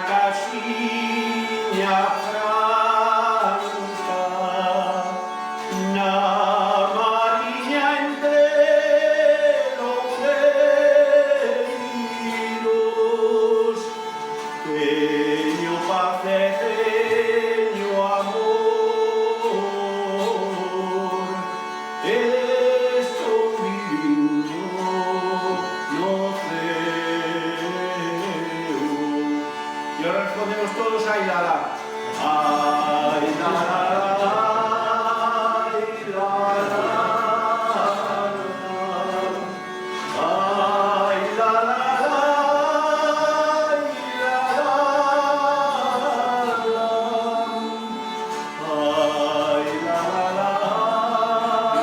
casiña franca, na mariña entre loureiros, teño paz e teño amor, estou vivindo no ceo. E ahora respondemos todos ai la la. Ai la la la, ai la la la, ai la la la, ai la la la, ai la la la, ai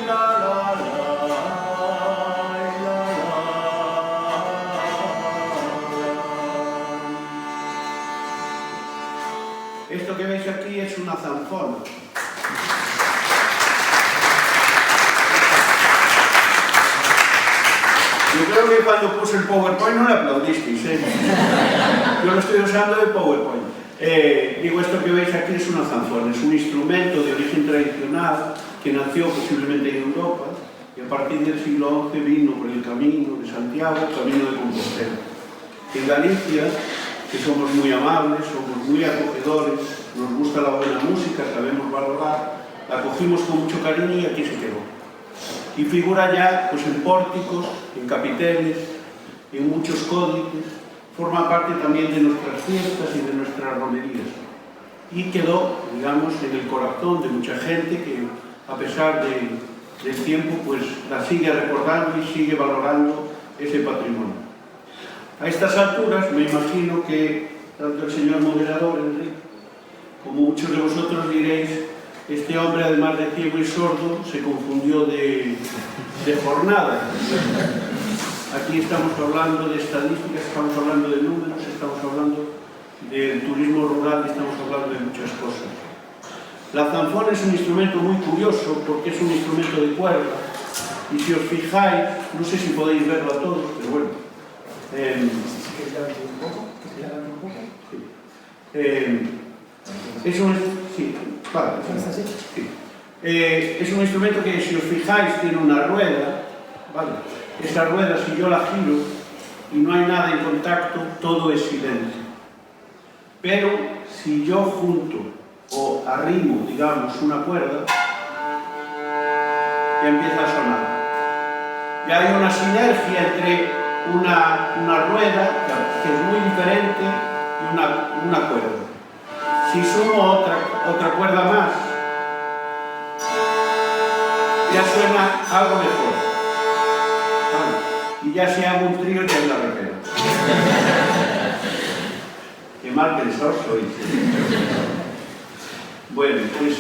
la la la, ai la la la, ai la la la. Esto que veis aquí es una zanfona. Yo creo que cuando puse el PowerPoint no le aplaudisteis, ¿eh? Yo lo estoy usando de PowerPoint. Digo, esto que veis aquí es una zanfona, es un instrumento de origen tradicional que nació posiblemente en Europa y a partir del siglo XI vino por el camino de Santiago, camino de Compostela. En Galicia, que somos muy amables, somos muy acogedores, nos gusta la buena música, sabemos valorar, la cogimos con mucho cariño y aquí se quedó. Y figura ya pues, en pórticos, en capiteles, en muchos códices, forma parte también de nuestras fiestas y de nuestras romerías. Y quedó, digamos, en el corazón de mucha gente que, a pesar del tiempo, pues la sigue recordando y sigue valorando ese patrimonio. A estas alturas, me imagino que tanto el señor moderador, Enrique, como muchos de vosotros diréis, este hombre, además de ciego y sordo, se confundió de jornada. Aquí estamos hablando de estadísticas, estamos hablando de números, estamos hablando del turismo rural, estamos hablando de muchas cosas. La zanfona es un instrumento muy curioso porque es un instrumento de cuerda y si os fijáis, no sé si podéis verlo a todos, pero bueno. Es un instrumento que, si os fijáis, tiene una rueda, ¿vale? Esa rueda, si yo la giro y no hay nada en contacto, todo es silencio. Pero si yo junto o arrimo, digamos, una cuerda, ya empieza a sonar. Ya hay una sinergia entre una rueda, que es muy diferente, y una cuerda. Si sumo otra cuerda más, ya suena algo mejor. ¿Vale? Y ya si hago un trío, ya es la repera. Qué mal pensados sois. Bueno, pues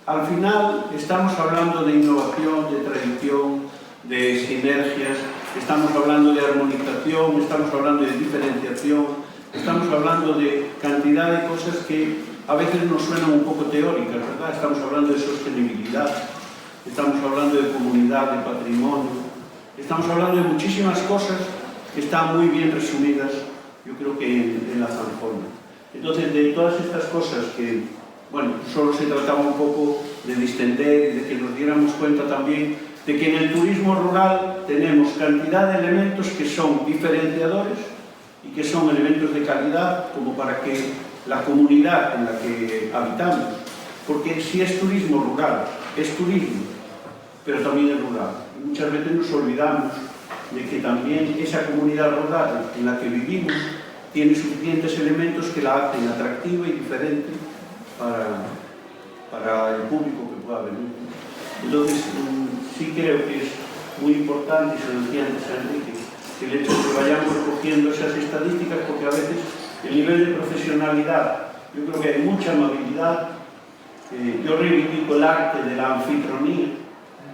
al final estamos hablando de innovación, de tradición, de sinergias, estamos hablando de armonización, estamos hablando de diferenciación, estamos hablando de cantidad de cosas que a veces nos suenan un poco teóricas, ¿verdad? Estamos hablando de sostenibilidad, estamos hablando de comunidad, de patrimonio, estamos hablando de muchísimas cosas que están muy bien resumidas, yo creo que en la zanfona. Entonces, de todas estas cosas que, bueno, solo se trataba un poco de distender y de que nos diéramos cuenta también de que en el turismo rural tenemos cantidad de elementos que son diferenciadores y que son elementos de calidad como para que la comunidad en la que habitamos, porque si es turismo rural, es turismo, pero también es rural. Y muchas veces nos olvidamos de que también esa comunidad rural en la que vivimos tiene suficientes elementos que la hacen atractiva y diferente para el público que pueda venir. Entonces, sí creo que es muy importante, y se lo decía antes a Enrique, que el hecho de que vayamos recogiendo esas estadísticas, porque a veces el nivel de profesionalidad, yo creo que hay mucha amabilidad. Yo reivindico el arte de la anfitrionía,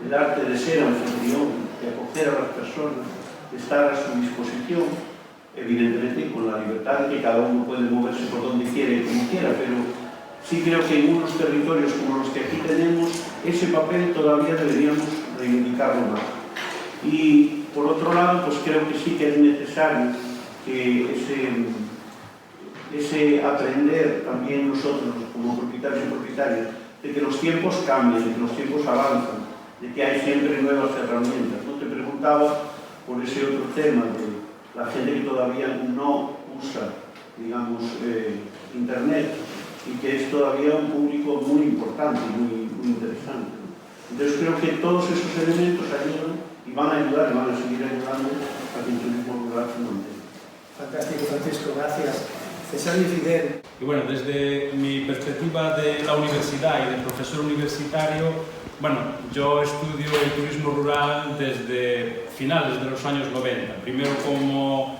el arte de ser anfitrión, de acoger a las personas, de estar a su disposición, evidentemente con la libertad de que cada uno puede moverse por donde quiere y como quiera, pero sí creo que en unos territorios como los que aquí tenemos, ese papel todavía deberíamos reivindicarlo más. Y por otro lado, pues creo que sí que es necesario que ese aprender también nosotros como propietarios y propietarias de que los tiempos cambian, de que los tiempos avanzan, de que hay siempre nuevas herramientas. ¿No? Te preguntaba por ese otro tema de la gente que todavía no usa, digamos, Internet y que es todavía un público muy importante y muy interesante. ¿No? Entonces creo que todos esos elementos ayudan y van a ayudar y van a seguir ayudando a que el turismo rural se mantenga. Fantástico, Francisco, gracias. Cesario y Fidel. Y bueno, desde mi perspectiva de la universidad y de profesor universitario, bueno, yo estudio el turismo rural desde finales de los años 90. Primero como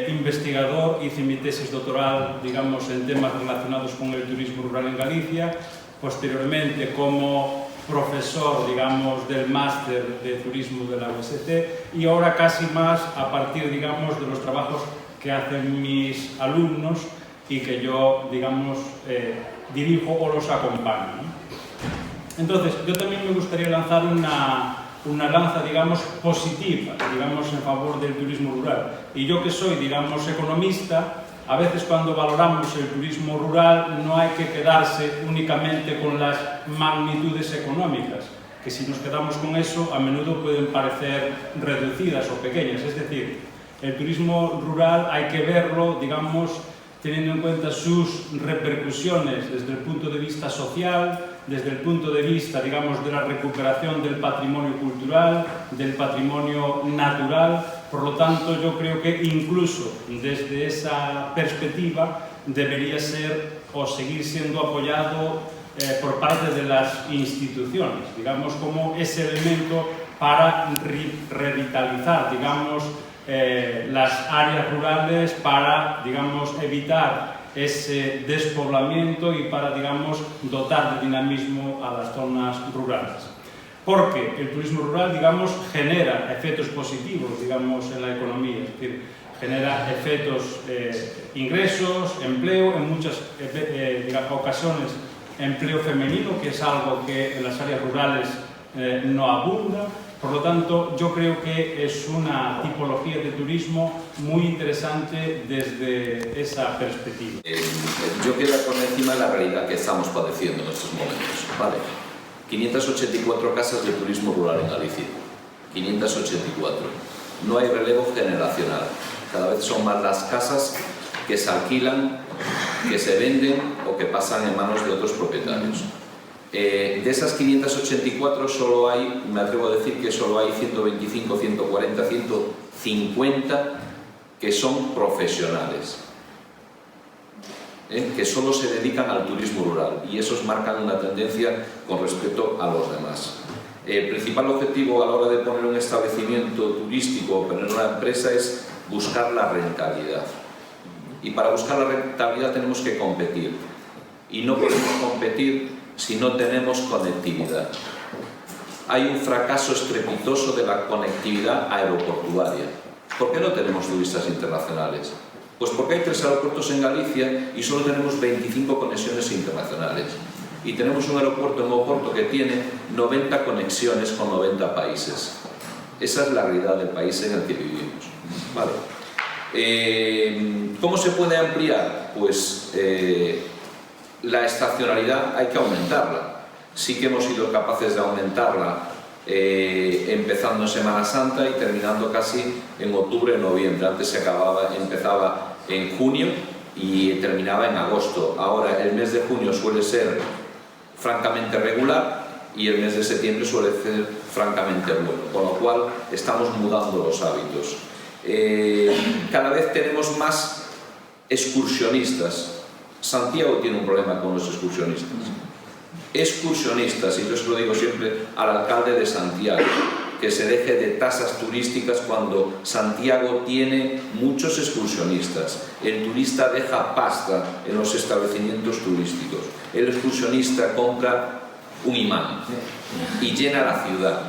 investigador hice mi tesis doctoral, digamos, en temas relacionados con el turismo rural en Galicia. Posteriormente como profesor, digamos, del máster de turismo de la UST y ahora casi más a partir, digamos, de los trabajos que hacen mis alumnos y que yo, digamos, dirijo o los acompaño, ¿no? Entonces, yo también me gustaría lanzar una lanza, digamos, positiva, digamos, en favor del turismo rural. Y yo que soy, digamos, economista, a veces cuando valoramos el turismo rural no hay que quedarse únicamente con las magnitudes económicas, que si nos quedamos con eso a menudo pueden parecer reducidas o pequeñas. Es decir, el turismo rural hay que verlo, digamos, teniendo en cuenta sus repercusiones desde el punto de vista social, desde el punto de vista, digamos, de la recuperación del patrimonio cultural, del patrimonio natural. Por lo tanto, yo creo que incluso desde esa perspectiva debería ser o seguir siendo apoyado por parte de las instituciones, digamos, como ese elemento para revitalizar, digamos, las áreas rurales, para, digamos, evitar ese despoblamiento y para, digamos, dotar de dinamismo a las zonas rurales. Porque el turismo rural, digamos, genera efectos positivos, digamos, en la economía, es decir, genera efectos, ingresos, empleo, en muchas ocasiones empleo femenino, que es algo que en las áreas rurales no abunda. Por lo tanto, yo creo que es una tipología de turismo muy interesante desde esa perspectiva. Yo quiero poner encima la realidad que estamos padeciendo en estos momentos. Vale. 584 casas de turismo rural en Galicia. 584. No hay relevo generacional. Cada vez son más las casas que se alquilan, que se venden o que pasan en manos de otros propietarios. De esas 584 solo hay, me atrevo a decir que solo hay 125, 140, 150 que son profesionales, que solo se dedican al turismo rural, y esos marcan una tendencia con respecto a los demás. El principal objetivo a la hora de poner un establecimiento turístico o poner una empresa es buscar la rentabilidad, y para buscar la rentabilidad tenemos que competir, y no podemos competir si no tenemos conectividad. Hay un fracaso estrepitoso de la conectividad aeroportuaria. ¿Por qué no tenemos turistas internacionales? Pues porque hay 3 aeropuertos en Galicia y solo tenemos 25 conexiones internacionales. Y tenemos un aeropuerto en Oporto que tiene 90 conexiones con 90 países. Esa es la realidad del país en el que vivimos. Vale. ¿Cómo se puede ampliar? Pues la estacionalidad hay que aumentarla. Sí que hemos sido capaces de aumentarla empezando en Semana Santa y terminando casi en octubre, noviembre. Antes empezaba en junio y terminaba en agosto. Ahora el mes de junio suele ser francamente regular y el mes de septiembre suele ser francamente bueno, con lo cual estamos mudando los hábitos. Cada vez tenemos más excursionistas. Santiago tiene un problema con los excursionistas. Excursionistas, y yo se lo digo siempre al alcalde de Santiago, que se deje de tasas turísticas cuando Santiago tiene muchos excursionistas. El turista deja pasta en los establecimientos turísticos. El excursionista compra un imán y llena la ciudad.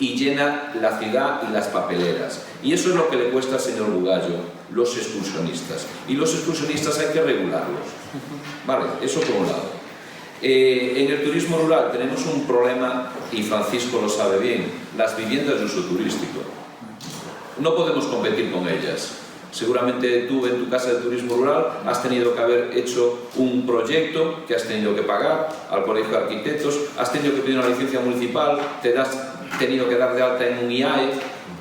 Y llena la ciudad y las papeleras. Y eso es lo que le cuesta al señor Bugallo, los excursionistas. Y los excursionistas hay que regularlos. Vale, eso por un lado. En el turismo rural tenemos un problema, y Francisco lo sabe bien, las viviendas de uso turístico. No podemos competir con ellas. Seguramente tú en tu casa de turismo rural has tenido que haber hecho un proyecto que has tenido que pagar al colegio de arquitectos, has tenido que pedir una licencia municipal, te has tenido que dar de alta en un IAE,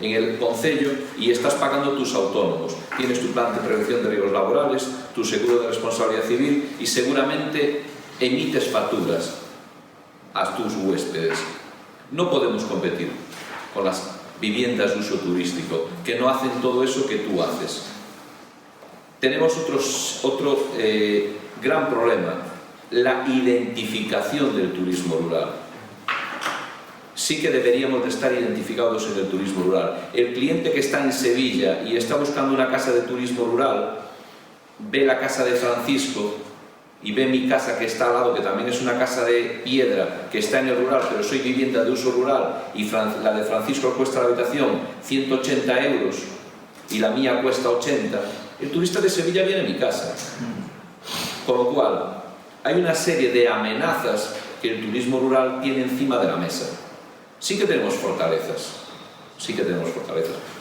en el concello, y estás pagando tus autónomos. Tienes tu plan de prevención de riesgos laborales, tu seguro de responsabilidad civil y seguramente emites facturas a tus huéspedes. No podemos competir con las viviendas de uso turístico, que no hacen todo eso que tú haces. Tenemos otro gran problema, la identificación del turismo rural. Sí que deberíamos de estar identificados en el turismo rural. El cliente que está en Sevilla y está buscando una casa de turismo rural, ve la casa de Francisco y ve mi casa que está al lado, que también es una casa de piedra, que está en el rural, pero soy vivienda de uso rural, y la de Francisco cuesta la habitación 180 euros y la mía cuesta 80, el turista de Sevilla viene a mi casa. Con lo cual, hay una serie de amenazas que el turismo rural tiene encima de la mesa. Sí que tenemos fortalezas,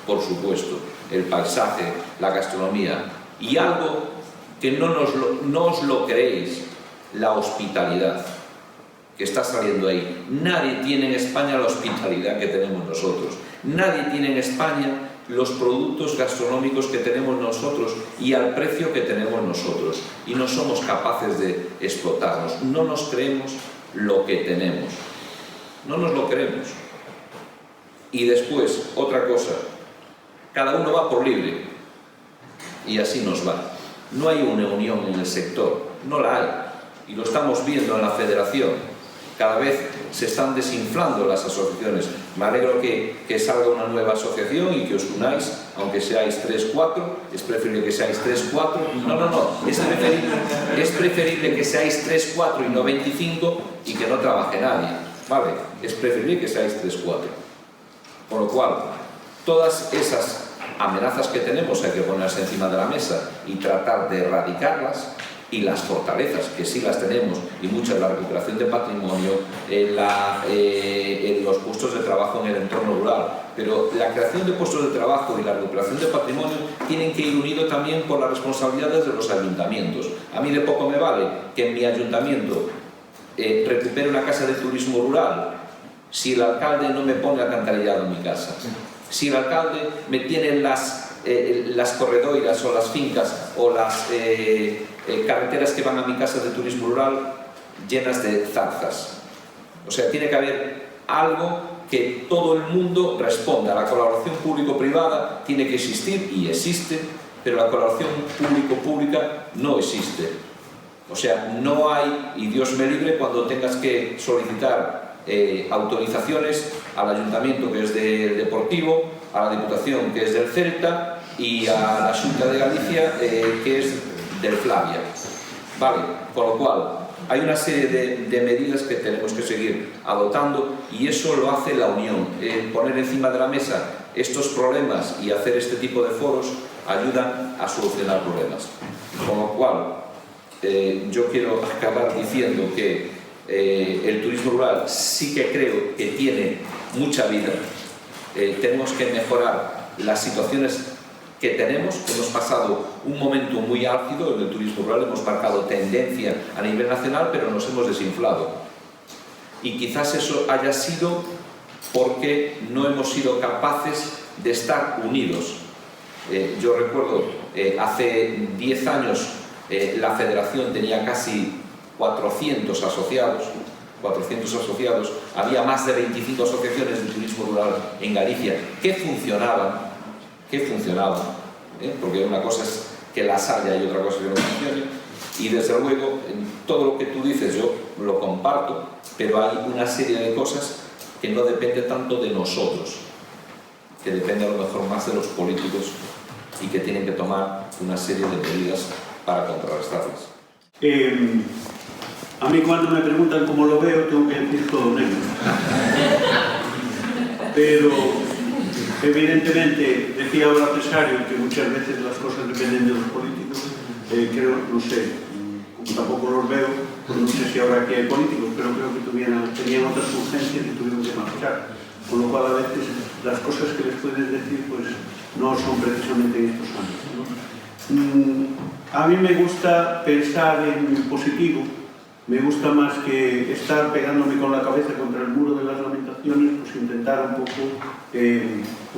por supuesto, el paisaje, la gastronomía, y algo que no os lo creéis, la hospitalidad que está saliendo ahí. Nadie tiene en España la hospitalidad que tenemos nosotros. Nadie tiene en España los productos gastronómicos que tenemos nosotros y al precio que tenemos nosotros. Y no somos capaces de explotarnos. No nos creemos lo que tenemos. No nos lo creemos. Y después, otra cosa. Cada uno va por libre. Y así nos va. No hay una unión en el sector, no la hay, y lo estamos viendo en la federación. Cada vez se están desinflando las asociaciones. Me alegro que salga una nueva asociación y que os unáis, aunque seáis 3, 4, es preferible que seáis 3, 4, es preferible que seáis 3, 4 y no 25 y que no trabaje nadie, ¿vale? Es preferible que seáis 3, 4. Con lo cual, todas esas amenazas que tenemos hay que ponerse encima de la mesa y tratar de erradicarlas, y las fortalezas, que sí las tenemos, y muchas, la recuperación de patrimonio, en los puestos de trabajo en el entorno rural, pero la creación de puestos de trabajo y la recuperación de patrimonio tienen que ir unidos también por las responsabilidades de los ayuntamientos. A mí de poco me vale que en mi ayuntamiento recupere una casa de turismo rural si el alcalde no me pone alcantarillado en mi casa. Si el alcalde me tiene las corredoiras o las fincas o las carreteras que van a mi casa de turismo rural llenas de zarzas. O sea, tiene que haber algo que todo el mundo responda. La colaboración público-privada tiene que existir y existe, pero la colaboración público-pública no existe. O sea, no hay, y Dios me libre, cuando tengas que solicitar autorizaciones al Ayuntamiento, que es del Deportivo, a la Diputación, que es del Celta, y a la Xunta de Galicia, que es del Flavia. Vale, con lo cual hay una serie de medidas que tenemos que seguir adoptando, y eso lo hace la unión. Poner encima de la mesa estos problemas y hacer este tipo de foros ayudan a solucionar problemas. Con lo cual, yo quiero acabar diciendo que el turismo rural sí que creo que tiene mucha vida. Tenemos que mejorar las situaciones que tenemos. Hemos pasado un momento muy álgido en el turismo rural, hemos marcado tendencia a nivel nacional, pero nos hemos desinflado. Y quizás eso haya sido porque no hemos sido capaces de estar unidos. Yo recuerdo, hace 10 años la federación tenía casi 400 asociados, había más de 25 asociaciones de turismo rural en Galicia que funcionaban, porque una cosa es que las haya y otra cosa es que no funcione, y desde luego todo lo que tú dices yo lo comparto, pero hay una serie de cosas que no depende tanto de nosotros, que depende a lo mejor más de los políticos y que tienen que tomar una serie de medidas para contrarrestarlas. A mí cuando me preguntan cómo lo veo, tengo que decir todo negro. Pero evidentemente, decía ahora Cesario que muchas veces las cosas dependen de los políticos. Creo, no sé, como tampoco los veo, pues no sé si ahora aquí hay políticos, pero creo que tenían otras urgencias y tuvieron que marchar, con lo cual a veces las cosas que les puedes decir pues no son precisamente en estos años, ¿no? A mí me gusta pensar en positivo, me gusta más que estar pegándome con la cabeza contra el muro de las lamentaciones, pues intentar un poco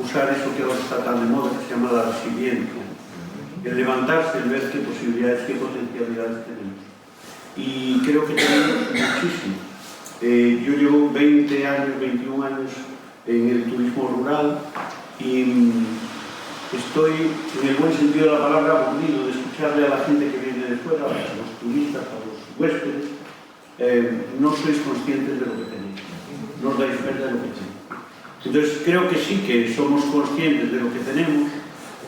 usar eso que ahora está tan de moda, que se llama la resiliencia, el levantarse, el ver qué posibilidades, qué potencialidades tenemos. Y creo que tenemos muchísimo. Yo llevo 20 años, 21 años en el turismo rural y estoy, en el buen sentido de la palabra, aburrido de escucharle a la gente que viene de fuera, a los turistas, a los huéspedes. No sois conscientes de lo que tenéis, no os dais cuenta de lo que tenéis. Entonces creo que sí que somos conscientes de lo que tenemos,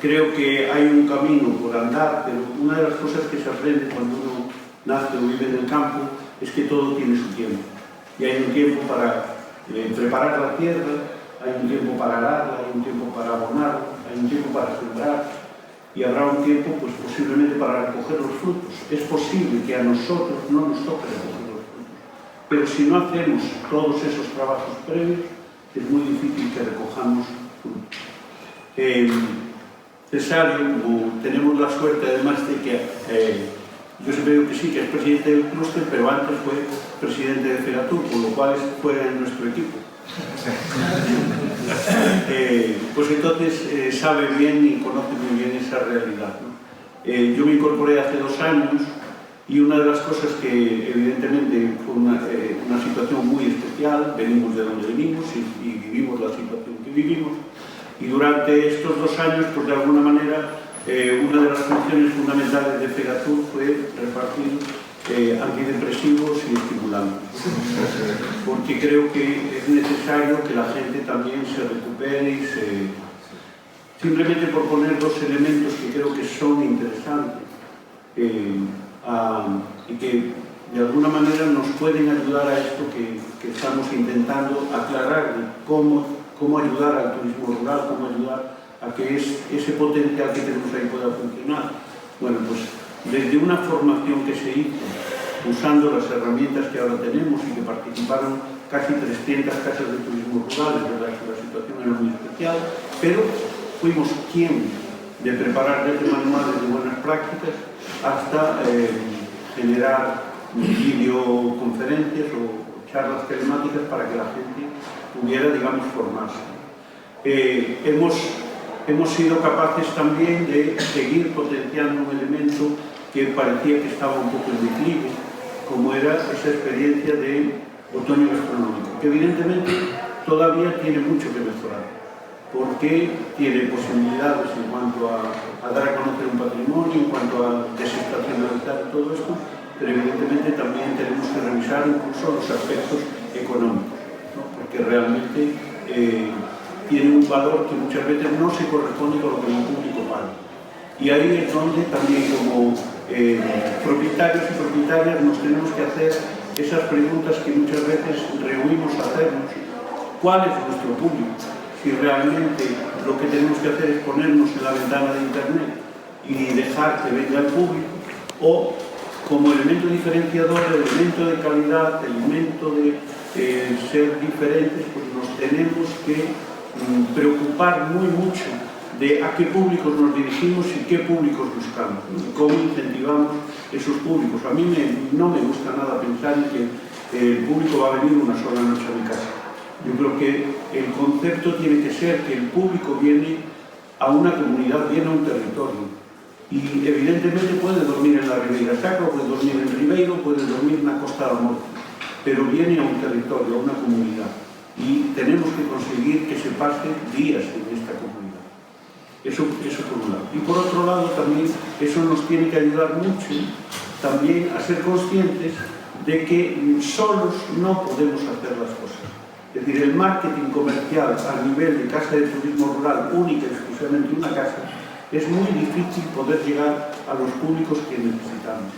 creo que hay un camino por andar, pero una de las cosas que se aprende cuando uno nace o vive en el campo es que todo tiene su tiempo. Y hay un tiempo para preparar la tierra, hay un tiempo para ararla, hay un tiempo para abonarla, hay un tiempo para sembrar y habrá un tiempo pues posiblemente para recoger los frutos. Es posible que a nosotros no nos toque recoger los frutos, pero si no hacemos todos esos trabajos previos es muy difícil que recojamos frutos. Cesario, como tenemos la suerte además de que yo siempre digo que sí, que es presidente del clúster, pero antes fue presidente de Fegatur, con lo cual juega en nuestro equipo. Pues entonces sabe bien y conoce muy bien esa realidad, ¿no? Yo me incorporé hace 2 años y una de las cosas que evidentemente fue una situación muy especial, venimos de donde venimos y vivimos la situación que vivimos, y durante estos 2 años, pues de alguna manera, una de las funciones fundamentales de Fegatur fue repartir antidepresivos y estimulantes, porque creo que es necesario que la gente también se recupere y simplemente por poner 2 elementos que creo que son interesantes y que de alguna manera nos pueden ayudar a esto que estamos intentando aclarar de cómo ayudar al turismo rural, cómo ayudar a que ese potencial que tenemos ahí pueda funcionar. Bueno, pues desde una formación que se hizo usando las herramientas que ahora tenemos y que participaron casi 300 casas de turismo rural, es verdad que la situación era muy especial, pero fuimos quien de preparar desde manuales de buenas prácticas hasta generar videoconferencias o charlas telemáticas para que la gente pudiera, digamos, formarse. Hemos sido capaces también de seguir potenciando un elemento que parecía que estaba un poco en declive, como era esa experiencia de otoño gastronómico, que evidentemente todavía tiene mucho que mejorar, porque tiene posibilidades en cuanto a dar a conocer un patrimonio, en cuanto a desestacionalizar todo esto, pero evidentemente también tenemos que revisar incluso los aspectos económicos, ¿no? Porque realmente tiene un valor que muchas veces no se corresponde con lo que el público paga. Y ahí es donde también como propietarios y propietarias nos tenemos que hacer esas preguntas que muchas veces rehuimos hacernos. ¿Cuál es nuestro público? Si realmente lo que tenemos que hacer es ponernos en la ventana de Internet y dejar que venga el público, o como elemento diferenciador, elemento de calidad, elemento de ser diferentes, pues nos tenemos que preocupar muy mucho de a qué públicos nos dirigimos y qué públicos buscamos, y cómo incentivamos esos públicos. A mí no me gusta nada pensar en que el público va a venir una sola noche a mi casa. Yo creo que el concepto tiene que ser que el público viene a una comunidad, viene a un territorio, y evidentemente puede dormir en la Ribeira Sacra, puede dormir en Ribeiro, puede dormir en la Costa da Morte, pero viene a un territorio, a una comunidad, y tenemos que conseguir que se pase días en esta comunidad. Eso por un lado. Y por otro lado también eso nos tiene que ayudar mucho también a ser conscientes de que solos no podemos hacer las cosas. Es decir, el marketing comercial a nivel de casa de turismo rural, única y exclusivamente una casa, es muy difícil poder llegar a los públicos que necesitamos.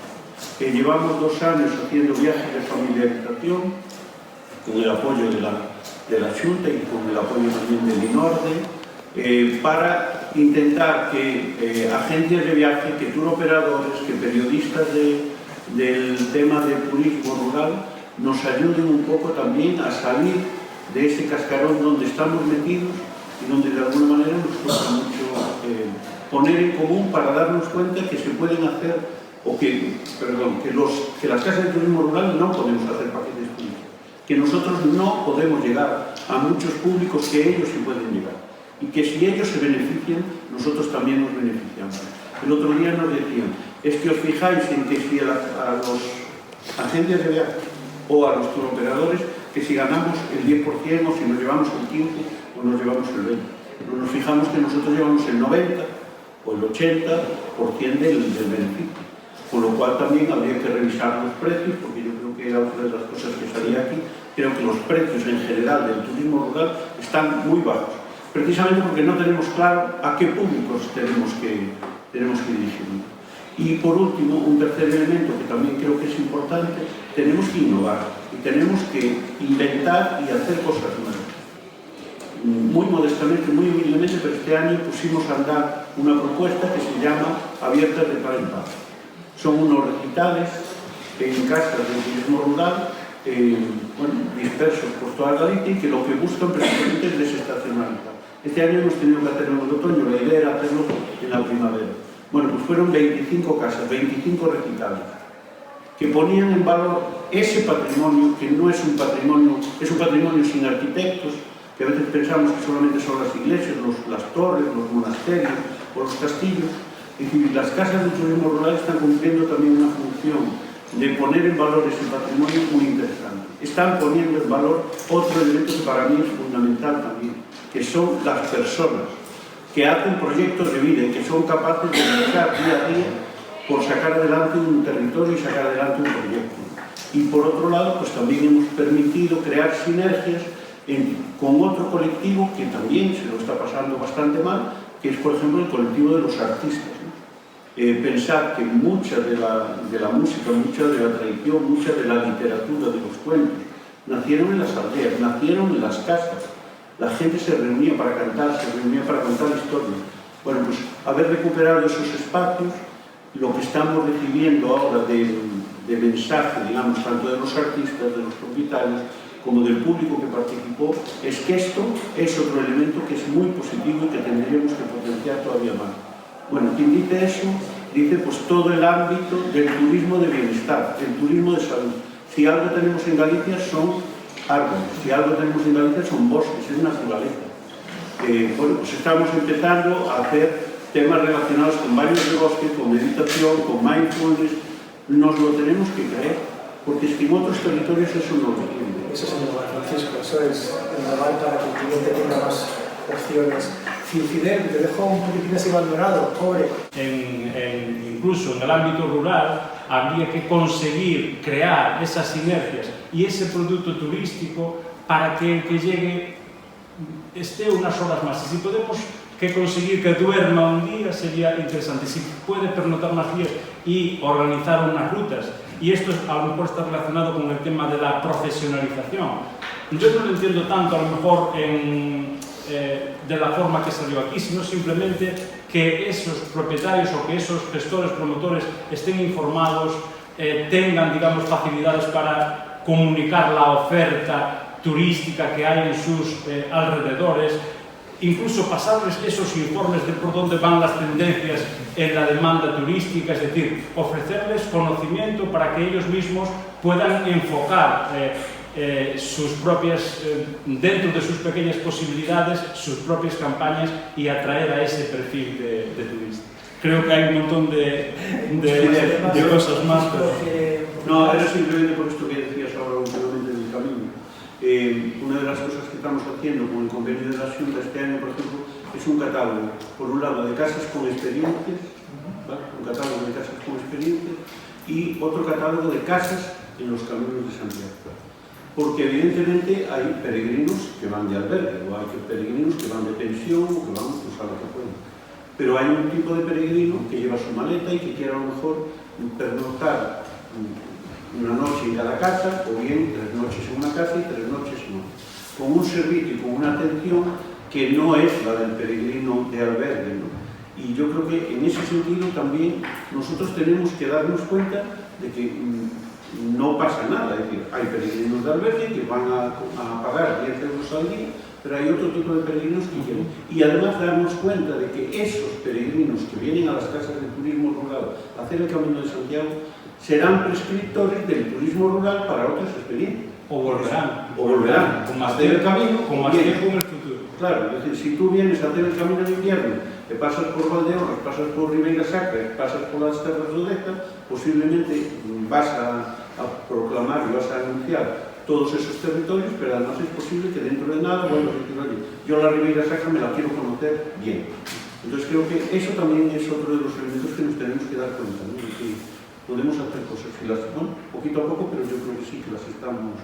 Llevamos 2 años haciendo viajes de familiarización con el apoyo de la Xunta y con el apoyo también del INORDE, para intentar que agencias de viaje, que tour operadores, que periodistas de del tema del turismo rural nos ayuden un poco también a salir de ese cascarón donde estamos metidos y donde de alguna manera nos cuesta mucho poner en común para darnos cuenta que se pueden hacer, o que las casas de turismo rural no podemos hacer paquetes públicos, que nosotros no podemos llegar a muchos públicos que ellos sí pueden llegar, y que si ellos se benefician, nosotros también nos beneficiamos. El otro día nos decían, es que os fijáis en que si a las agencias de viajes o a los turoperadores, que si ganamos el 10% o si nos llevamos el 15% o nos llevamos el 20%. No nos fijamos que nosotros llevamos el 90% o el 80% del beneficio. Con lo cual también habría que revisar los precios, porque yo creo que era otra de las cosas que salía aquí. Creo que los precios en general del turismo rural están muy bajos, precisamente porque no tenemos claro a qué públicos tenemos que dirigirnos. Y por último, un tercer elemento que también creo que es importante, tenemos que innovar y tenemos que inventar y hacer cosas nuevas. Muy modestamente, muy humildemente, pero este año pusimos a andar una propuesta que se llama Abiertas de Par en Par. Son unos recitales en casas de turismo rural, dispersos por toda Galicia, y que lo que buscan precisamente es desestacionalizar. Este año hemos tenido que hacerlo en el otoño, la idea era hacerlo en la primavera. Bueno, pues fueron 25 casas, 25 recitales, que ponían en valor ese patrimonio, que no es un patrimonio, es un patrimonio sin arquitectos, que a veces pensamos que solamente son las iglesias, las torres, los monasterios o los castillos. Es decir, las casas de turismo rural están cumpliendo también una función de poner en valor ese patrimonio muy interesante. Están poniendo en valor otro elemento que para mí es fundamental también, que son las personas que hacen proyectos de vida y que son capaces de luchar día a día por sacar adelante un territorio y sacar adelante un proyecto. Y por otro lado, pues también hemos permitido crear sinergias con otro colectivo que también se lo está pasando bastante mal, que es, por ejemplo, el colectivo de los artistas. Pensar que mucha de la música, mucha de la tradición, mucha de la literatura, de los cuentos, nacieron en las aldeas, nacieron en las casas. La gente se reunía para cantar, se reunía para contar historias. Bueno, pues haber recuperado esos espacios, lo que estamos recibiendo ahora de mensaje, digamos, tanto de los artistas, de los propietarios, como del público que participó, es que esto es otro elemento que es muy positivo y que tendríamos que potenciar todavía más. Bueno, quien dice eso, dice pues todo el ámbito del turismo de bienestar, el turismo de salud. Si algo tenemos en Galicia son árboles, si algo tenemos en Galicia son bosques, es naturaleza. Bueno, pues estamos empezando a hacer temas relacionados con baños de bosque, con meditación, con mindfulness. Nos lo tenemos que creer, porque es que en otros territorios eso no lo tienen. Eso, señor Francisco, eso es el naval para que el cliente tenga más opciones. Fidel, te dejo un poquitín así abandonado, pobre. Incluso en el ámbito rural habría que conseguir crear esas sinergias y ese producto turístico para que el que llegue esté unas horas más. Y si podemos conseguir que duerma un día sería interesante. Si puede pernotar más días y organizar unas rutas. Y esto a lo mejor está relacionado con el tema de la profesionalización. Yo no lo entiendo tanto a lo mejor de la forma que salió aquí, sino simplemente que esos propietarios o que esos gestores, promotores estén informados, tengan, digamos, facilidades para comunicar la oferta turística que hay en sus alrededores, incluso pasarles esos informes de por dónde van las tendencias en la demanda turística, es decir, ofrecerles conocimiento para que ellos mismos puedan enfocar sus propias, dentro de sus pequeñas posibilidades, sus propias campañas y atraer a ese perfil de turista. Creo que hay un montón de cosas más. Pero... No, era simplemente por esto que decías ahora últimamente del camino. Una de las cosas que estamos haciendo con el convenio de la Xunta este año, por ejemplo, es un catálogo, por un lado, de casas con experiencias, ¿vale? Un catálogo de casas con experiencias y otro catálogo de casas en los caminos de Santiago. Porque evidentemente hay peregrinos que van de albergue, o hay peregrinos que van de pensión, o que van pues, a lo que pueden. Pero hay un tipo de peregrino que lleva su maleta y que quiere a lo mejor pernoctar una noche en cada casa, o bien 3 noches en una casa y 3 noches en otra. Con un servicio y con una atención que no es la del peregrino de albergue, ¿no? Y yo creo que en ese sentido también nosotros tenemos que darnos cuenta de que no pasa nada. Es decir, hay peregrinos de albergue que van a pagar 10 euros al día, pero hay otro tipo de peregrinos que quieren. Y además darnos cuenta de que esos peregrinos que vienen a las casas de turismo rural a hacer el Camino de Santiago serán prescriptores del turismo rural para otras experiencias. O volverán. O volverán. Con más hacer el camino. con más tiempo en el futuro. Claro, es decir, si tú vienes a hacer el camino de invierno, que pasas por Valdeorras, pasas por Ribeira Sacra, pasas por las Terras do Deza, posiblemente vas a proclamar y vas a anunciar todos esos territorios, pero además es posible que dentro de nada vuelvas a decir, oye, yo la Ribeira Sacra me la quiero conocer bien. Entonces creo que eso también es otro de los elementos que nos tenemos que dar cuenta, ¿no? De que podemos hacer cosas, y las, bueno, poquito a poco, pero yo creo que sí que las estamos